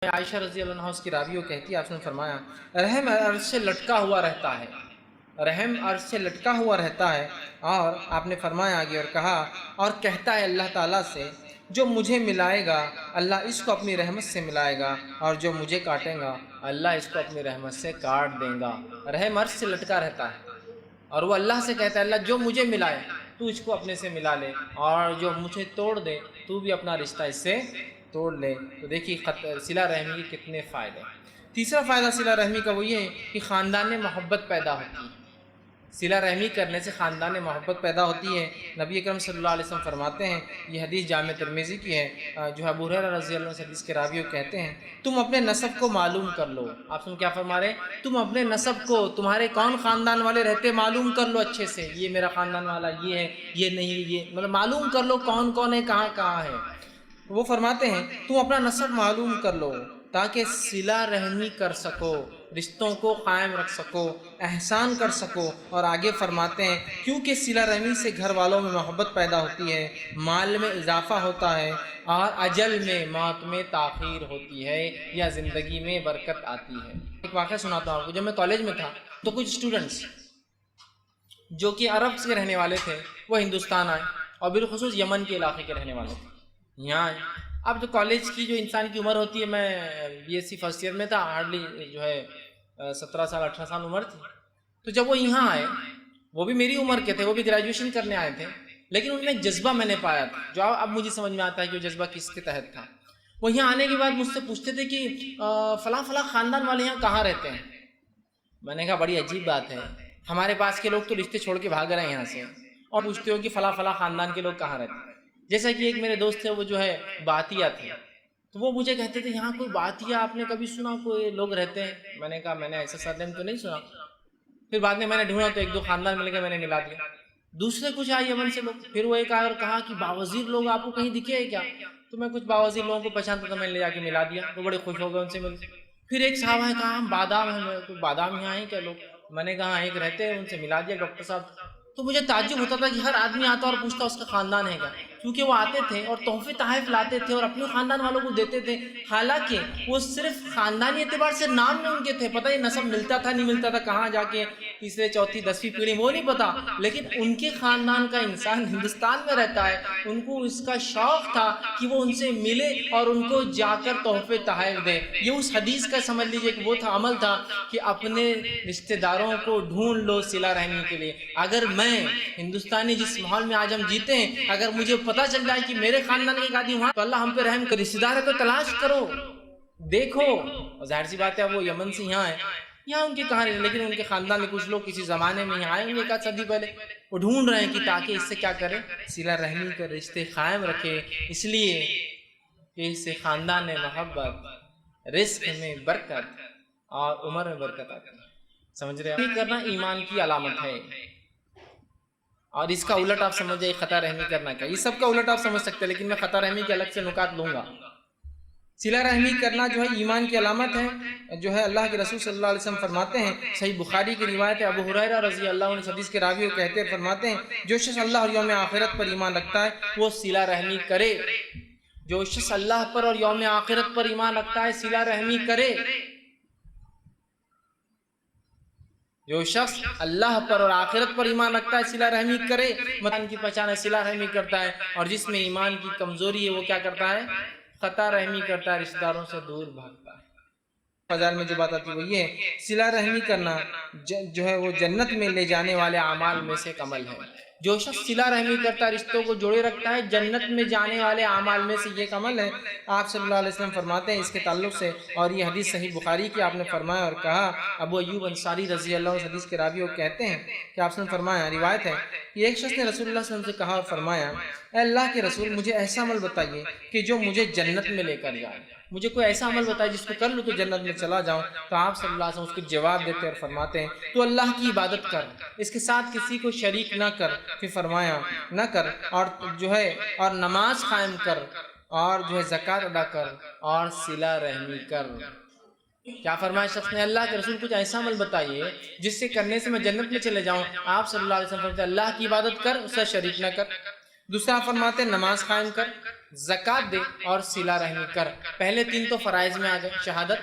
عائشہ رضی اللہ عنہ اس کی راوی وہ کہتی ہے، آپ نے فرمایا رحم عرش سے لٹکا ہوا رہتا ہے، رحم عرش سے لٹکا ہوا رہتا ہے، اور آپ نے فرمایا آگے اور کہا اور کہتا ہے اللہ تعالیٰ سے جو مجھے ملائے گا اللہ اس کو اپنی رحمت سے ملائے گا، اور جو مجھے کاٹے گا اللہ اس کو اپنی رحمت سے کاٹ دے گا۔ رحم عرش سے لٹکا رہتا ہے اور وہ اللہ سے کہتا ہے اللہ جو مجھے ملائے تو اس کو اپنے سے ملا لے، اور جو مجھے توڑ دے تو بھی اپنا رشتہ اس سے توڑ لے۔ تو دیکھیے صلہ رحمی کے کتنے فائدے۔ تیسرا فائدہ صلہ رحمی کا وہ یہ ہے کہ خاندان میں محبت پیدا ہوتی ہے۔ صلہ رحمی کرنے سے خاندان میں محبت پیدا ہوتی ہے۔ نبی اکرم صلی اللہ علیہ وسلم فرماتے ہیں، یہ حدیث جامع ترمذی کی ہے، جو ابو ہریرہ رضی اللہ عنہ سے حدیث کے راوی کہتے ہیں تم اپنے نسب کو معلوم کر لو۔ آپ سن کیا فرما رہے ہیں؟ تم اپنے نسب کو، تمہارے کون خاندان والے رہتے معلوم کر لو اچھے سے، یہ میرا خاندان والا یہ ہے، یہ نہیں، یہ مطلب معلوم کر لو کون کون ہے، کہاں کہاں ہے۔ وہ فرماتے ہیں تم اپنا نسب معلوم کر لو تاکہ صلہ رحمی کر سکو، رشتوں کو قائم رکھ سکو، احسان کر سکو۔ اور آگے فرماتے ہیں کیونکہ صلہ رحمی سے گھر والوں میں محبت پیدا ہوتی ہے، مال میں اضافہ ہوتا ہے، اور اجل میں موت میں تاخیر ہوتی ہے یا زندگی میں برکت آتی ہے۔ ایک واقعہ سناتا ہوں آپ کو۔ جب میں کالج میں تھا تو کچھ اسٹوڈنٹس جو کہ عرب سے رہنے والے تھے وہ ہندوستان آئے، اور بالخصوص یمن کے علاقے کے رہنے والے تھے، یہاں آئے۔ اب جو کالج کی جو انسان کی عمر ہوتی ہے، میں B S C first year میں تھا، ہارڈلی جو ہے 17 سال 18 سال عمر تھی۔ تو جب وہ یہاں آئے، وہ بھی میری عمر کے تھے، وہ بھی گریجویشن کرنے آئے تھے، لیکن ان میں ایک جذبہ میں نے پایا تھا جو اب مجھے سمجھ میں آتا ہے کہ وہ جذبہ کس کے تحت تھا۔ وہ یہاں آنے کے بعد مجھ سے پوچھتے تھے کہ فلاں فلاں خاندان والے یہاں کہاں رہتے ہیں؟ میں نے کہا بڑی عجیب بات ہے، ہمارے پاس کے لوگ تو رشتے چھوڑ کے بھاگ رہے ہیں یہاں سے، اور پوچھتے ہو کہ فلاں فلاں خاندان کے لوگ کہاں رہتے ہیں۔ جیسا کہ ایک میرے دوست تھے، وہ جو ہے باتیا تھے، تو وہ مجھے کہتے تھے یہاں کوئی باتیا آپ نے کبھی سنا، کوئی لوگ رہتے ہیں؟ میں نے کہا میں نے ایسا سرنیم تو نہیں سنا۔ پھر بعد میں نے ڈھونڈا تو ایک دو خاندان مل کے میں نے ملا دیا۔ دوسرے کچھ آئے یمن سے لوگ، پھر وہ ایک آیا اور کہا کہ باوزیر لوگ آپ کو کہیں دکھے ہیں کیا؟ تو میں کچھ باوزیر لوگوں کو پہچانتا تھا، میں نے لے جا کے ملا دیا، تو بڑے خوش ہو گئے ان سے مل کے۔ پھر ایک صاحب ہے، کہا ہم بادام ہیں، کوئی بادام یہاں ہیں کیا لوگ؟ میں نے کہا ایک رہتے ہیں، ان سے ملا دیا ڈاکٹر صاحب۔ تو مجھے تعجب ہوتا تھا کہ ہر آدمی آتا اور پوچھتا اس کا خاندان ہے کیا، کیونکہ وہ آتے تھے اور تحفے تحائف لاتے تھے اور اپنے خاندان والوں کو دیتے تھے، حالانکہ وہ صرف خاندانی اعتبار سے نام میں ان کے تھے، پتہ ہی نسب ملتا تھا نہیں ملتا تھا، کہاں جا کے تیسرے چوتھی 10ویں پیڑھی وہ نہیں پتا، لیکن ان کے خاندان کا انسان ہندوستان میں رہتا ہے، ان کو اس کا شوق تھا کہ وہ ان سے ملے اور ان کو جا کر تحفے تحائف دے۔ یہ اس حدیث کا سمجھ لیجئے کہ وہ تھا عمل تھا کہ اپنے رشتہ داروں کو ڈھونڈ لو صلہ رحمی کے لیے۔ اگر میں ہندوستانی جس ماحول میں آج ہم جیتے ہیں، اگر مجھے پتا چل جائے کہ میرے خاندان کے آدمی وہاں، تو اللہ ہم پہ رحم کرے، رشتہ دار ہے تو تلاش کرو، دیکھو۔ اور ظاہر سی بات ہے وہ یمن سے یہاں ہے، یہاں ان کے کہاں رہے، لیکن ان کے خاندان میں کچھ لوگ کسی زمانے میں یہاں آئے ہوں گے ایک آدھ صدی پہلے، وہ ڈھونڈ رہے ہیں کہ تاکہ اس سے کیا کرے، صلہ رحمی کر رشتے قائم رکھے، اس لیے کہ اس سے خاندان میں محبت، رزق میں برکت اور عمر میں برکت آتی ہے۔ سمجھ رہے ہیں؟ کرنا ایمان کی علامت ہے، اور اس کا الٹ آپ سمجھ جائے خطا رحمی کرنا کیا۔ یہ سب کا الٹ آپ سمجھ سکتے ہیں، لیکن میں خطا رحمی کے الگ سے نکات لوں گا۔ صلہ رحمی کرنا جو ہے ایمان کی علامت ہے، جو ہے اللہ کے رسول صلی اللہ علیہ وسلم فرماتے ہیں، صحیح بخاری کی روایت ہے، ابو ہریرہ رضی اللہ عنہ حدیث کے راوی وہ کہتے ہیں، فرماتے ہیں جو شخص اللہ اور یوم آخرت پر ایمان رکھتا ہے وہ صلہ رحمی کرے، جو شخص اللہ پر اور یوم آخرت پر ایمان رکھتا ہے صلہ رحمی کرے، جو شخص اللہ پر اور آخرت پر ایمان رکھتا ہے صلہ رحمی کرے۔ ایمان کی پہچان ہے صلہ رحمی کرتا ہے، اور جس میں ایمان کی کمزوری ہے وہ کیا کرتا ہے، خطا رحمی کرتا ہے، رشتہ داروں سے دور بھاگتا ہے۔ فضائل میں جو بات آتی ہے وہ یہ ہے، صلہ رحمی کرنا جو ہے وہ جنت میں لے جانے والے اعمال میں سے ایک عمل ہے۔ جو شخص صلہ رحمی کرتا ہے، رشتوں کو جوڑے رکھتا ہے، جنت میں جانے والے اعمال میں سے یہ ایک عمل ہے۔ آپ صلی اللہ علیہ وسلم فرماتے ہیں اس کے تعلق سے، اور یہ حدیث صحیح بخاری کی، آپ نے فرمایا اور کہا، ابو ایوب انصاری رضی اللہ عنہ حدیث کے راوی وہ کہتے ہیں کہ آپ نے فرمایا، روایت ہے کہ ایک شخص نے رسول اللہ صلی اللہ علیہ وسلم سے کہا اور فرمایا، اے اللہ کے رسول مجھے ایسا عمل بتائیے کہ جو مجھے جنت میں لے کر جائے، مجھے کوئی ایسا عمل بتائے جس کو کر لوں تو جنت میں چلا جاؤں۔ تو آپ صلی اللہ علیہ وسلم اس کو جواب دیتے اور فرماتے ہیں تو اللہ کی عبادت کر، اس کے ساتھ کسی کو شریک نہ کر، پھر فرمایا نہ کر، اور جو ہے اور نماز قائم کر، اور جو ہے زکوٰۃ ادا کر، اور صلہ رحمی کر۔ کیا فرمایا شخص نے، اللہ کے رسول کچھ ایسا عمل بتائیے جس سے کرنے سے میں جنت میں چلے جاؤں۔ آپ صلی اللہ علیہ وسلم فرماتے ہیں اللہ کی عبادت کر، اس سے شریک نہ کر۔ دوسرا فرماتے ہیں نماز قائم کر، زکات دے اور صلہ رحمی کر. پہلے 3 تو فرائض میں آ گئے، شہادت،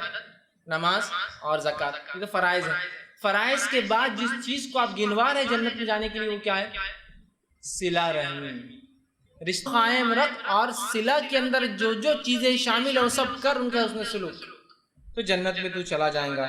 نماز اور زکات، یہ تو فرائض ہیں. فرائض کے بعد جس چیز کو آپ گنوا رہے جنت میں جانے کے لیے وہ کیا ہے؟ صلہ رحمی. رشتہ قائم رکھ اور صلہ کے اندر جو جو چیزیں شامل ہیں وہ سب کر، ان کا حسن سلوک، تو جنت میں تو چلا جائے گا.